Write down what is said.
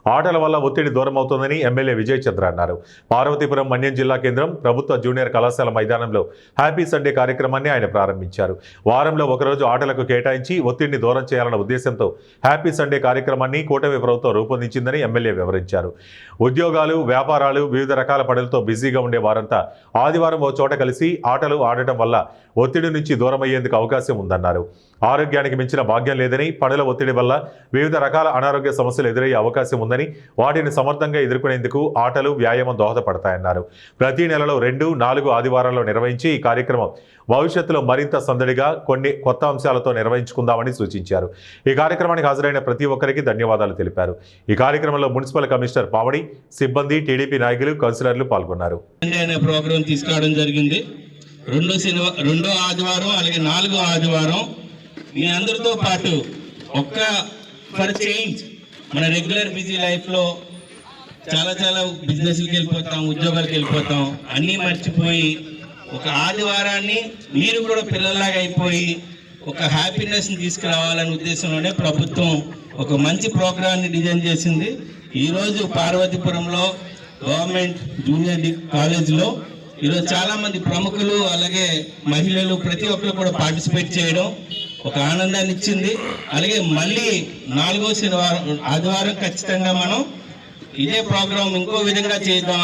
ఆటల వల్ల ఒత్తిడి దూరం అవుతుందని ఎమ్మెల్యే విజయ్ చంద్ర అన్నారు. పార్వతీపురం మన్యం జిల్లా కేంద్రం ప్రభుత్వ జూనియర్ కళాశాల మైదానంలో హ్యాపీ సండే కార్యక్రమాన్ని ఆయన ప్రారంభించారు. వారంలో ఒకరోజు ఆటలకు కేటాయించి ఒత్తిడిని దూరం చేయాలన్న ఉద్దేశంతో హ్యాపీ సండే కార్యక్రమాన్ని కూటమి ప్రభుత్వం రూపొందించిందని ఎమ్మెల్యే వివరించారు. ఉద్యోగాలు, వ్యాపారాలు, వివిధ రకాల పనులతో బిజీగా ఉండే వారంతా ఆదివారం ఓ చోట కలిసి ఆటలు ఆడటం వల్ల ఒత్తిడి నుంచి దూరమయ్యేందుకు అవకాశం ఉందన్నారు. ఆరోగ్యానికి మించిన భాగ్యం లేదని, పనుల ఒత్తిడి వల్ల వివిధ రకాల అనారోగ్య సమస్యలు ఎదురయ్యే అవకాశం ఉందని, వాటిని సమర్థంగా ఎదుర్కొనేందుకు ఆటలు, వ్యాయామం దోహదపడతాయన్నారు. ప్రతి నెలలో 2, 4 ఆదివారాల్లో నిర్వహించి ఈ కార్యక్రమం భవిష్యత్తులో మరింత సందడిగా కొన్ని కొత్త అంశాలతో నిర్వహించుకుందామని సూచించారు. ఈ కార్యక్రమానికి హాజరైన ప్రతి ఒక్కరికి ధన్యవాదాలు తెలిపారు. ఈ కార్యక్రమంలో మున్సిపల్ కమిషనర్ పావడి, సిబ్బంది, టీడీపీ నాయకులు, కౌన్సిలర్లు పాల్గొన్నారు. ప్రోగ్రాం తీసుకోవడం జరిగింది. రెండో ఆదివారం అలాగే 4వ ఆదివారం మీ అందరితో పాటు ఒక్క ఫర్ చేంజ్ మన రెగ్యులర్ బిజీ లైఫ్లో చాలా బిజినెస్కి వెళ్ళిపోతాం, ఉద్యోగాలకు వెళ్ళిపోతాం, అన్నీ మర్చిపోయి ఒక ఆదివారాన్ని మీరు కూడా పిల్లల్లాగా అయిపోయి ఒక హ్యాపీనెస్ని తీసుకురావాలనే ఉద్దేశంలోనే ప్రభుత్వం ఒక మంచి ప్రోగ్రాన్ని డిజైన్ చేసింది. ఈరోజు పార్వతీపురంలో గవర్నమెంట్ జూనియర్ కాలేజ్లో ఈరోజు చాలామంది ప్రముఖులు అలాగే మహిళలు ప్రతి ఒక్కరు కూడా పార్టిసిపేట్ చేయడం ఒక ఆనందాన్ని ఇచ్చింది. అలాగే మళ్ళీ 4వ ఆదివారం ఖచ్చితంగా మనం ఇదే ప్రోగ్రాం ఇంకో విధంగా చేద్దాం.